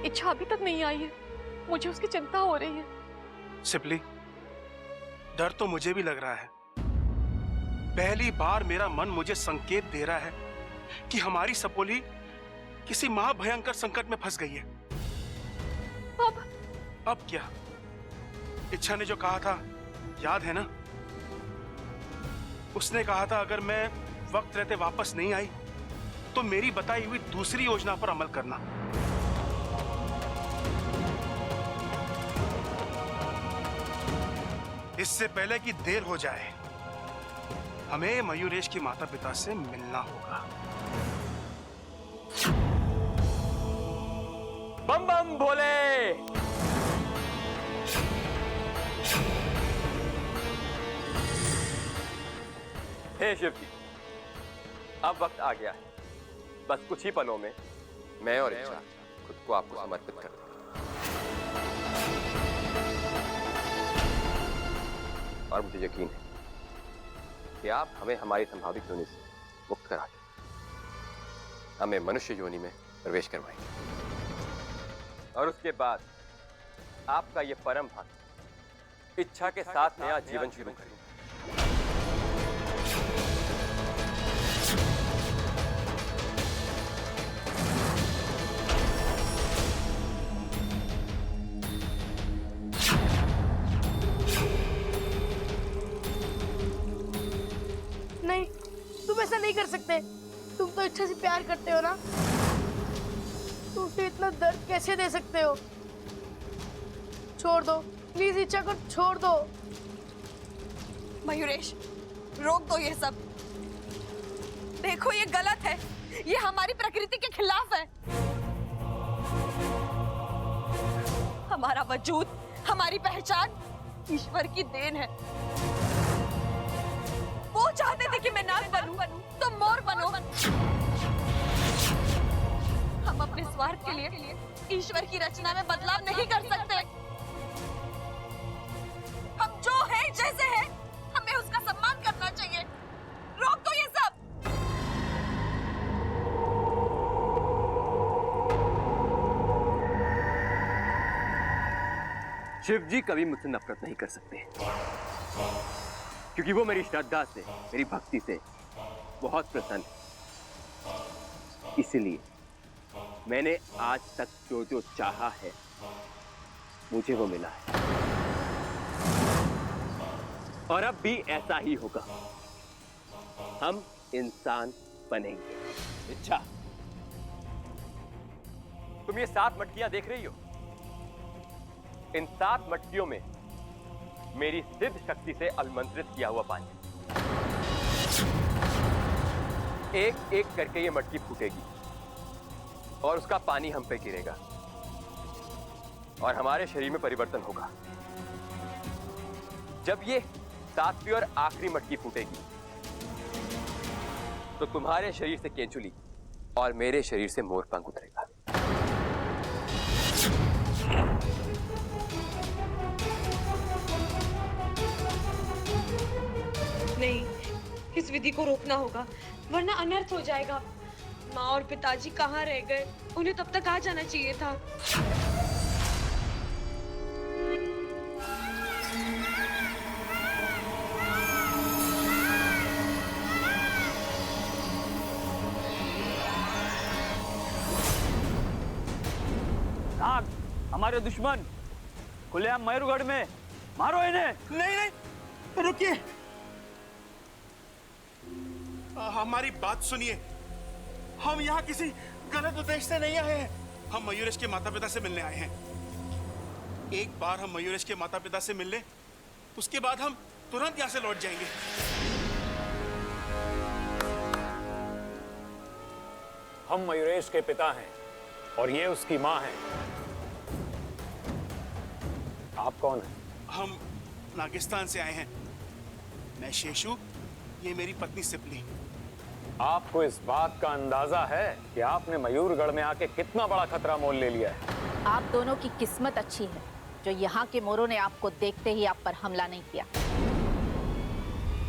इच्छा अभी तक नहीं आई है। मुझे उसकी चिंता हो रही है। सिपली, डर तो मुझे भी लग रहा है। पहली बार मेरा मन मुझे संकेत दे रहा है कि हमारी सपोली किसी महाभयंकर संकट में फंस गई है। अब क्या? इच्छा ने जो कहा था याद है ना? उसने कहा था अगर मैं वक्त रहते वापस नहीं आई तो मेरी बताई हुई दूसरी योजना पर अमल करना। इससे पहले कि देर हो जाए हमें मयूरेश के माता पिता से मिलना होगा। बम बम भोले। हे शिव जी, अब वक्त आ गया है। बस कुछ ही पलों में मैं और इच्छा खुद को आपको समर्पित कर देंगे। और मुझे यकीन है कि आप हमें हमारी संभावित योनि से मुक्त करा के हमें मनुष्य योनि में प्रवेश करवाएंगे। और उसके बाद आपका ये परम भक्त इच्छा के साथ नया जीवन शुरू करेंगे। नहीं, तुम ऐसा नहीं कर सकते। तुम तो इच्छा से प्यार करते हो ना, तुम उसे इतना दर्द कैसे दे सकते हो? छोड़ दो प्लीज, इच्छा को छोड़ दो। मयूरेश, रोक दो ये सब। देखो ये गलत है, ये हमारी प्रकृति के खिलाफ है। हमारा वजूद, हमारी पहचान ईश्वर की देन है। वो चाहते थे कि मैं नाग बनूं, तुम मोर बनो। हम अपने स्वार्थ के लिए ईश्वर की रचना में बदलाव नहीं कर सकते। हम जो है जैसे है, हमें उसका सम्मान करना चाहिए। रोक दो ये सब। शिव जी कभी मुझसे नफरत नहीं कर सकते, क्योंकि वो मेरी श्रद्धा से, मेरी भक्ति से बहुत प्रसन्न है। इसीलिए मैंने आज तक जो जो चाहा है मुझे वो मिला है, और अब भी ऐसा ही होगा। हम इंसान बनेंगे। इच्छा, तुम ये 7 मटकियां देख रही हो? इन 7 मटकियों में मेरी सिद्ध शक्ति से अलमंत्रित किया हुआ पानी। एक एक करके ये मटकी फूटेगी और उसका पानी हम पे गिरेगा और हमारे शरीर में परिवर्तन होगा। जब ये 7वीं और आखिरी मटकी फूटेगी तो तुम्हारे शरीर से केंचुली और मेरे शरीर से मोरपंख उतरेगा। नहीं, इस विधि को रोकना होगा, वरना अनर्थ हो जाएगा। माँ और पिताजी कहाँ रह गए? उन्हें तब तक आ जाना चाहिए था। नाग, हमारे दुश्मन खुलेआम मयूरगढ़ में, मारो इन्हें। नहीं नहीं, रुकिए, हमारी बात सुनिए। हम यहाँ किसी गलत उद्देश्य से नहीं आए हैं। हम मयूरेश के माता पिता से मिलने आए हैं। एक बार हम मयूरेश के माता पिता से मिल लें, उसके बाद हम तुरंत यहाँ से लौट जाएंगे। हम मयूरेश के पिता हैं और ये उसकी माँ है। आप कौन हैं? हम नागिस्तान से आए हैं। मैं शेषु, ये मेरी पत्नी सिपली। आपको इस बात का अंदाजा है कि आपने मयूरगढ़ में आके कितना बड़ा खतरा मोल ले लिया है? आप दोनों की किस्मत अच्छी है जो यहाँ के मोरों ने आपको देखते ही आप पर हमला नहीं किया,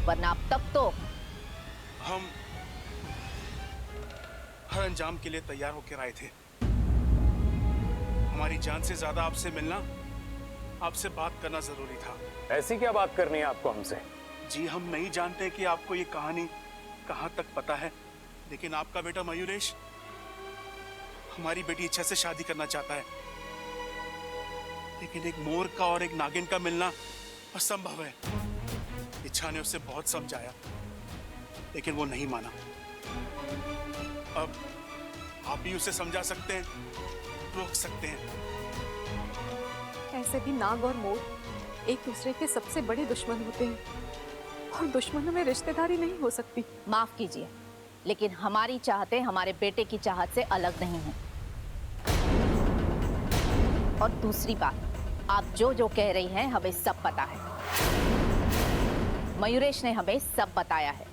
वरना अब तक तो हम हर अंजाम के लिए तैयार होकर आए थे। हमारी जान से ज्यादा आपसे मिलना, आपसे बात करना जरूरी था। ऐसी क्या बात करनी है आपको हमसे? जी हम नहीं जानते कि आपको ये कहानी कहाँ तक पता है, लेकिन आपका बेटा मयूरेश हमारी बेटी इच्छा से शादी करना चाहता है। लेकिन एक मोर का और एक नागिन का मिलना असंभव है। इच्छा ने उसे बहुत समझाया, लेकिन वो नहीं माना। अब आप भी उसे समझा सकते हैं, रोक सकते हैं। ऐसे भी नाग और मोर एक दूसरे के सबसे बड़े दुश्मन होते हैं और दुश्मनों में रिश्तेदारी नहीं हो सकती। माफ कीजिए, लेकिन हमारी चाहतें हमारे बेटे की चाहत से अलग नहीं है। और दूसरी बात, आप जो जो कह रही हैं हमें सब पता है। मयूरेश ने हमें सब बताया है,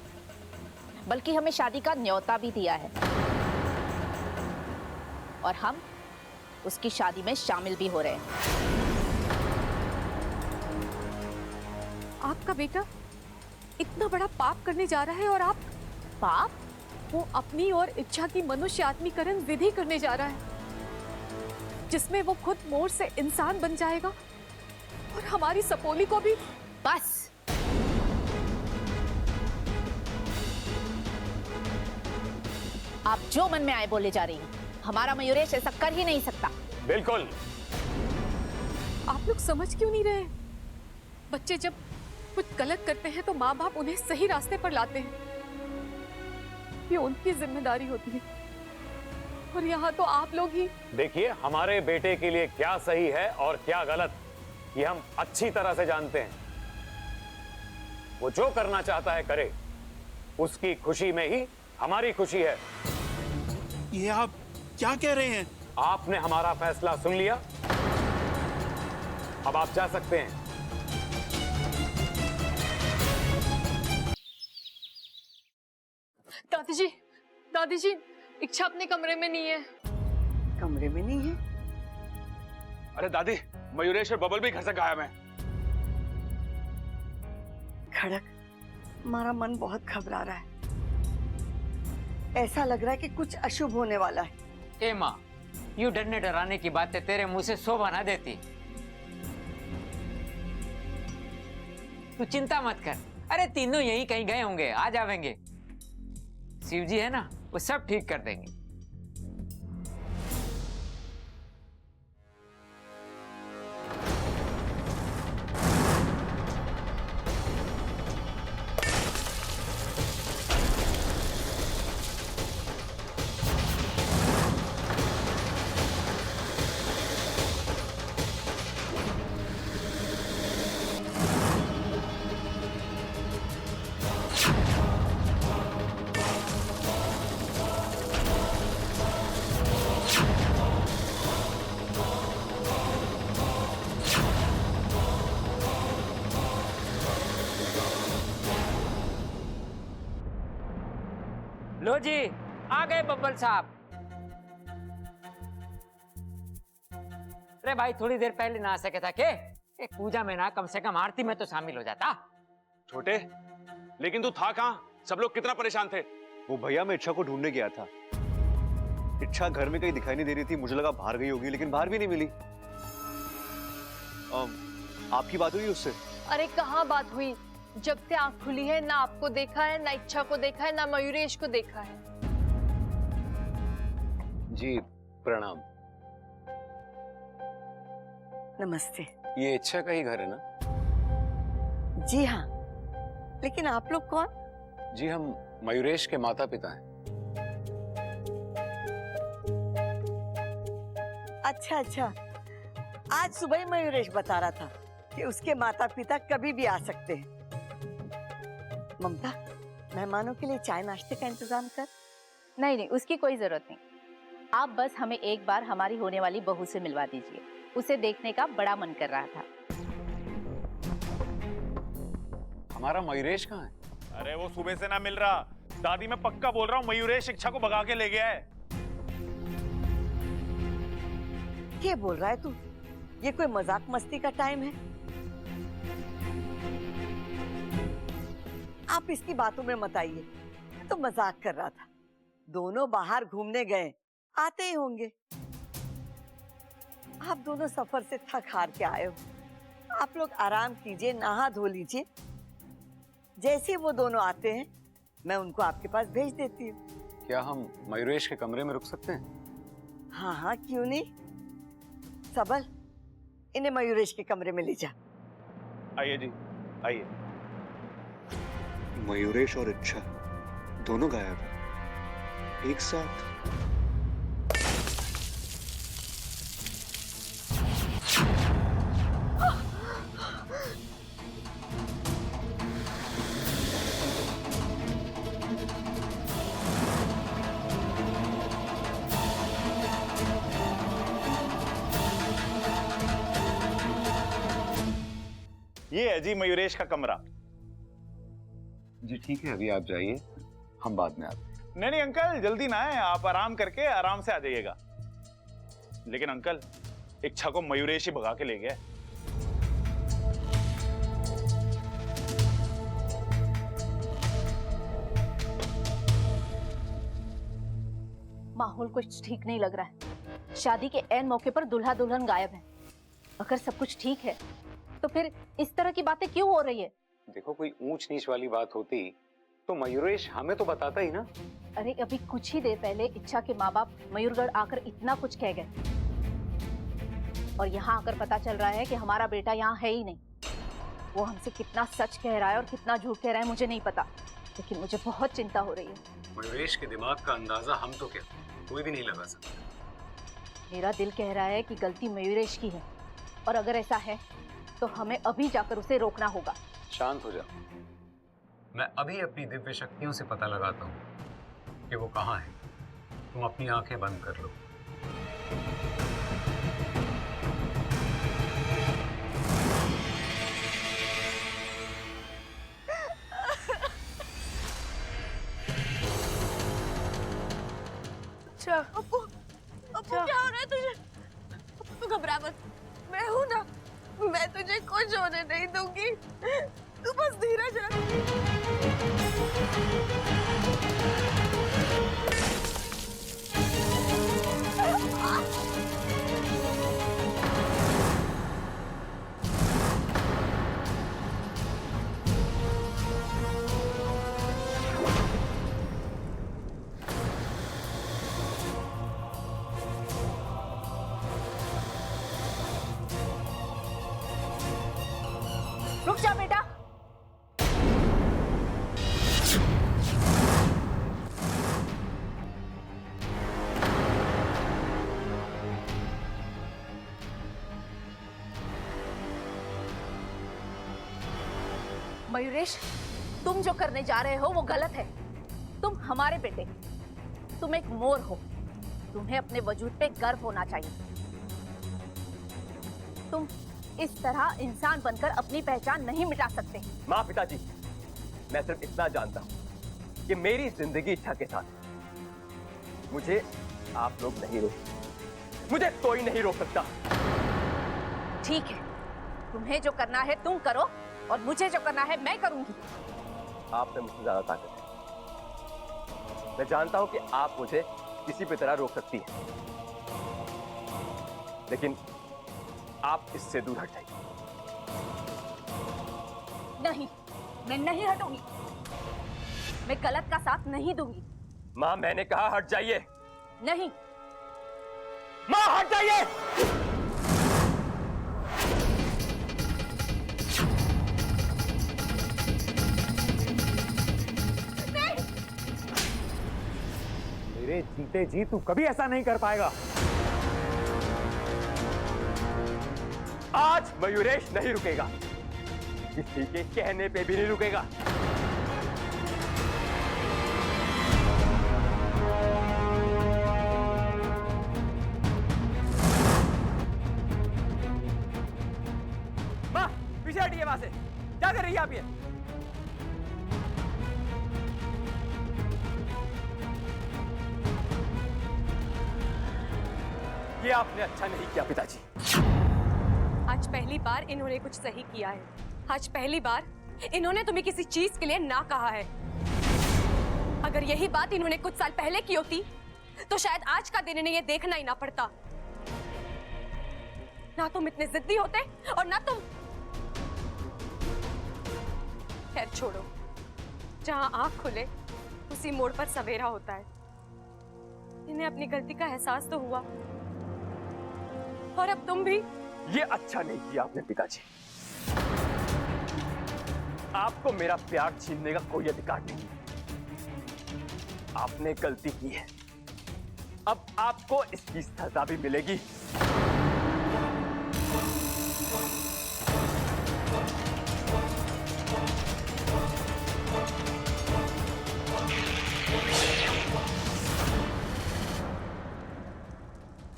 बल्कि हमें शादी का न्योता भी दिया है और हम उसकी शादी में शामिल भी हो रहे हैं। आपका बेटा इतना बड़ा पाप करने जा रहा है और आप पाप? वो अपनी और इच्छा की मनुष्य आत्मीकरण विधि करने जा रहा है, जिसमें वो खुद मोर से इंसान बन जाएगा और हमारी सपोली को भी। बस, आप जो मन में आए बोले जा रही हैं। हमारा मयूरेश ऐसा कर ही नहीं सकता। बिल्कुल। आप लोग समझ क्यों नहीं रहे? बच्चे जब कुछ गलत करते हैं तो माँ बाप उन्हें सही रास्ते पर लाते हैं, ये उनकी जिम्मेदारी होती है। और यहाँ तो आप लोग ही। देखिए, हमारे बेटे के लिए क्या सही है और क्या गलत, ये हम अच्छी तरह से जानते हैं। वो जो करना चाहता है करे, उसकी खुशी में ही हमारी खुशी है। ये आप क्या कह रहे हैं? आपने हमारा फैसला सुन लिया, अब आप जा सकते हैं। दादी जी, इच्छा अपने कमरे में नहीं है। कमरे में नहीं है? अरे दादी, मयूरेश और बबल भी घर से गायब हैं। खड़क, हमारा मन बहुत घबरा रहा है। ऐसा लग रहा है कि कुछ अशुभ होने वाला है। ए माँ, यूं डरने डराने की बातें तेरे मुंह से शोभा ना देती। तू चिंता मत कर, अरे तीनों यहीं कहीं गए होंगे, आ जाएंगे। शिव जी है ना, वो सब ठीक कर देंगे। लो जी, आ गए बब्बल साहब। अरे भाई, थोड़ी देर पहले ना आ सके था के? एक पूजा में ना कम से कम आरती में तो शामिल हो जाता। छोटे, लेकिन तू था कहाँ? सब लोग कितना परेशान थे। वो भैया, मैं इच्छा को ढूंढने गया था। इच्छा घर में कहीं दिखाई नहीं दे रही थी, मुझे लगा बाहर गई होगी, लेकिन बाहर भी नहीं मिली। आपकी बात हुई उससे? अरे कहाँ बात हुई, जब से आँख खुली है ना आपको देखा है, ना इच्छा को देखा है, ना मयूरेश को देखा है। जी प्रणाम। नमस्ते। ये इच्छा का ही घर है ना? जी हाँ, लेकिन आप लोग कौन? जी हम मयूरेश के माता पिता हैं। अच्छा अच्छा, आज सुबह ही मयूरेश बता रहा था कि उसके माता पिता कभी भी आ सकते हैं। ममता, मेहमानों के लिए चाय नाश्ते का इंतजाम कर। नहीं नहीं, उसकी कोई जरूरत नहीं। आप बस हमें एक बार हमारी होने वाली बहू से मिलवा दीजिए, उसे देखने का बड़ा मन कर रहा था। हमारा मयूरेश कहाँ है? अरे वो सुबह से ना मिल रहा। दादी, मैं पक्का बोल रहा हूँ, मयूरेश इच्छा को भगा के ले गया है। क्या बोल रहा है तू? ये कोई मजाक मस्ती का टाइम है? आप इसकी बातों में मत आइए, तो मजाक कर रहा था। दोनों बाहर घूमने गए, आते ही होंगे। आप दोनों सफर से थक हार के आए हो, आप लोग आराम कीजिए, नहा धो लीजिए। जैसे वो दोनों आते हैं मैं उनको आपके पास भेज देती हूँ। क्या हम मयूरेश के कमरे में रुक सकते हैं? हाँ हाँ, क्यों नहीं। सबल, इन्हें मयूरेश के कमरे में ले जा। आइए जी, आइए। मयूरेश और इच्छा दोनों गायब हैं एक साथ। ये है जी मयूरेश का कमरा। जी ठीक है, अभी आप जाइए, हम बाद में आते हैं। नहीं अंकल, जल्दी ना आए, आप आराम करके आराम से आ जाइएगा। लेकिन अंकल, इच्छा को मयूरेश ही भगा के ले गया। माहौल कुछ ठीक नहीं लग रहा है। शादी के ऐन मौके पर दूल्हा दुल्हन गायब है। अगर सब कुछ ठीक है तो फिर इस तरह की बातें क्यों हो रही है? देखो, कोई ऊंच नीच वाली बात होती तो मयूरेश हमें तो बताता ही ना। अरे अभी कुछ ही देर पहले इच्छा के माँ बाप मयूरगढ़ आकर इतना कुछ कह गए, और यहाँ आकर पता चल रहा है कि हमारा बेटा यहाँ है ही नहीं। वो हमसे कितना सच कह रहा है और कितना झूठ कह रहा है मुझे नहीं पता, लेकिन मुझे बहुत चिंता हो रही है। मयूरेश के दिमाग का अंदाजा हम तो क्या, कोई भी नहीं लगा सकता। मेरा दिल कह रहा है कि गलती मयूरेश की है, और अगर ऐसा है तो हमें अभी जाकर उसे रोकना होगा। शांत हो जा, मैं अभी अपनी दिव्य शक्तियों से पता लगाता हूँ कि वो कहाँ है। तुम अपनी आंखें बंद कर लो। अच्छा अप्पू, अप्पू क्या हो रहा है तुझे? तू घबरा मत, मैं हूं ना, मैं तुझे कुछ होने नहीं दूंगी। तू बस धीरज रख। रुक जा बेटा। मयूरेश, तुम जो करने जा रहे हो वो गलत है। तुम हमारे बेटे, तुम एक मोर हो, तुम्हें अपने वजूद पे गर्व होना चाहिए। तुम इस तरह इंसान बनकर अपनी पहचान नहीं मिटा सकते। माँ, पिताजी, मैं सिर्फ इतना जानता हूँ कि मेरी जिंदगी इच्छा के साथ मुझे आप लोग नहीं रोक सकते, मुझे कोई नहीं रोक सकता। ठीक है, तुम्हें जो करना है तुम करो, और मुझे जो करना है मैं करूंगी। आप में मुझसे ज्यादा ताकत है। मैं जानता हूं कि आप मुझे किसी भी तरह रोक सकती हैं, लेकिन आप इससे दूर हट जाइए। नहीं, मैं नहीं हटूंगी। मैं गलत का साथ नहीं दूंगी। माँ, मैंने कहा हट जाइए। नहीं। माँ, हट जाइए। मेरे जीते जी तू कभी ऐसा नहीं कर पाएगा। आज मयूरेश नहीं रुकेगा, किसी के कहने पे भी नहीं रुकेगा। माँ, पीछे हटिए वहां से। क्या कर रही है आप ये? ये आपने अच्छा नहीं किया पिताजी। आज पहली बार इन्होंने कुछ सही किया है। आज पहली बार इन्होंने तुम्हें किसी चीज के लिए ना कहा है। अगर यही बात इन्होंने कुछ साल पहले की होती तो शायद आज का दिन इन्हें ये देखना ही ना पड़ता। ना तुम इतने जिद्दी होते और ना तुम। खैर छोड़ो, जहां आंख खुले उसी मोड़ पर सवेरा होता है। इन्हें अपनी गलती का एहसास तो हुआ, और अब तुम भी। ये अच्छा नहीं किया आपने पिताजी। आपको मेरा प्यार छीनने का कोई अधिकार नहीं है। आपने गलती की है, अब आपको इसकी सजा भी मिलेगी।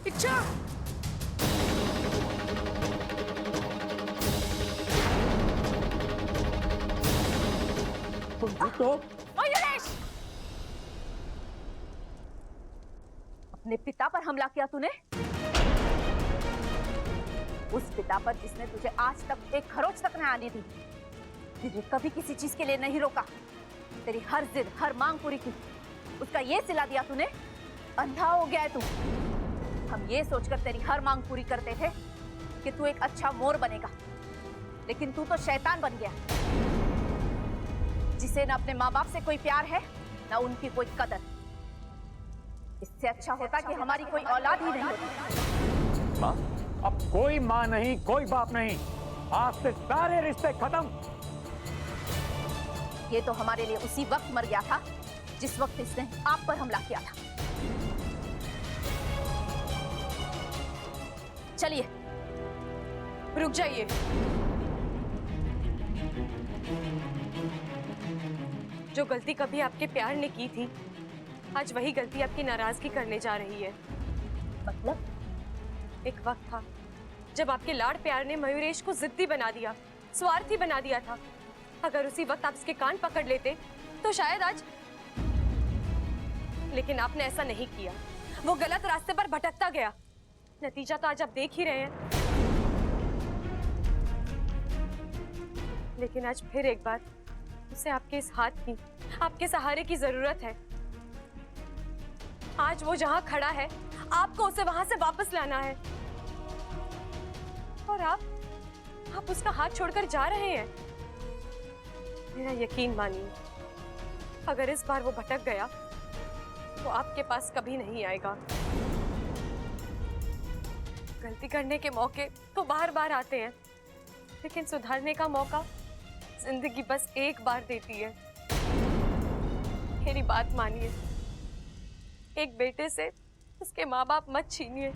इच्छा, तो मयूरेश, अपने पिता पर हमला किया तूने, उस पिता पर जिसने तुझे आज तक एक खरोच तक न आने दी, तुझे कभी किसी चीज के लिए नहीं रोका, तेरी हर जिद हर मांग पूरी की, उसका ये सिला दिया तूने। अंधा हो गया है तू। हम ये सोचकर तेरी हर मांग पूरी करते थे कि तू एक अच्छा मोर बनेगा, लेकिन तू तो शैतान बन गया, जिसे न अपने माँ बाप से कोई प्यार है न उनकी कोई कदर। इससे अच्छा होता कि हमारी कोई औलाद ही नहीं होती। माँ, अब कोई माँ नहीं, कोई बाप नहीं, आज से सारे रिश्ते खत्म। ये तो हमारे लिए उसी वक्त मर गया था जिस वक्त इसने आप पर हमला किया था। चलिए, रुक जाइए। जो गलती कभी आपके प्यार ने की थी, आज वही गलती आपकी नाराजगी करने जा रही है। मतलब? एक वक्त था जब आपके लाड़ प्यार ने मयूरेश को जिद्दी बना दिया, स्वार्थी बना दिया था। अगर उसी वक्त आप इसके कान पकड़ लेते तो शायद आज, लेकिन आपने ऐसा नहीं किया। वो गलत रास्ते पर भटकता गया, नतीजा तो आज आप देख ही रहे हैं। लेकिन आज फिर एक बार उसे आपके इस हाथ की, आपके सहारे की जरूरत है। आज वो जहां खड़ा है, आपको उसे वहां से वापस लाना है। और आप उसका हाथ छोड़कर जा रहे हैं। मेरा यकीन मानिए, अगर इस बार वो भटक गया तो आपके पास कभी नहीं आएगा। गलती करने के मौके तो बार बार आते हैं, लेकिन सुधारने का मौका जिंदगी बस एक बार देती है। मेरी बात मानिए, एक बेटे से उसके माँ बाप मत छीनिए।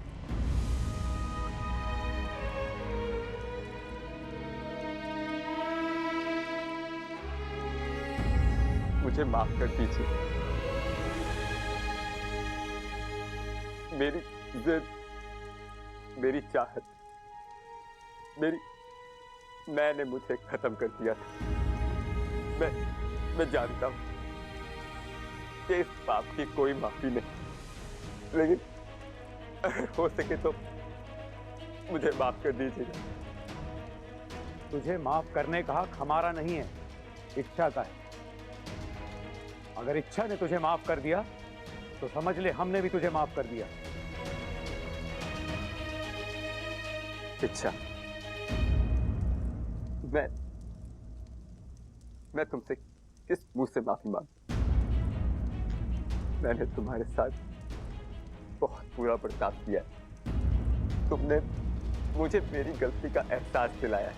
मुझे माफ कर दीजिए। मेरी जिद, मेरी चाहत, मैंने मुझे खत्म कर दिया था। मैं जानता हूं कि इस पाप की कोई माफी नहीं, लेकिन अगर हो सके तो मुझे माफ कर दीजिएगा। तुझे माफ करने का हक हमारा नहीं है, इच्छा का है। अगर इच्छा ने तुझे माफ कर दिया तो समझ ले हमने भी तुझे माफ कर दिया। इच्छा, मैं तुमसे किस मुंह से माफी मांगू? मैंने तुम्हारे साथ बहुत बुरा बर्ताव किया है। तुमने मुझे मेरी गलती का एहसास दिलाया है।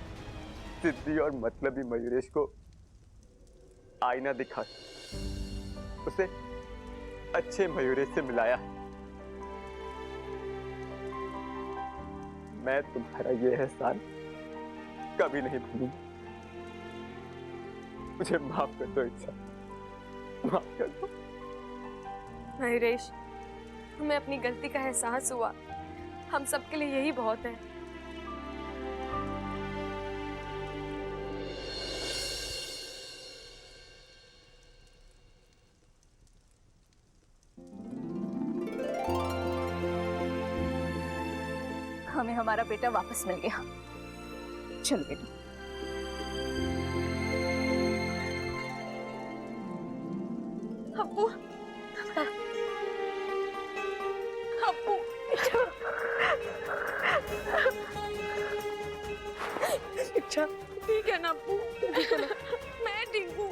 जिद्दी और मतलबी मयूरेश को आईना दिखा उसे अच्छे मयूरेश से मिलाया है। मैं तुम्हारा ये एहसान कभी नहीं भूलूंगा। मुझे माफ कर दो इच्छा, माफ कर दो। मयूरेश, तुम्हें अपनी गलती का एहसास हुआ, हम सबके लिए यही बहुत है। हमें हमारा बेटा वापस मिल गया। चलो बेटा। अब्बू, अब्बू, ठीक है ना अप्पू? मैं ठीक हूँ।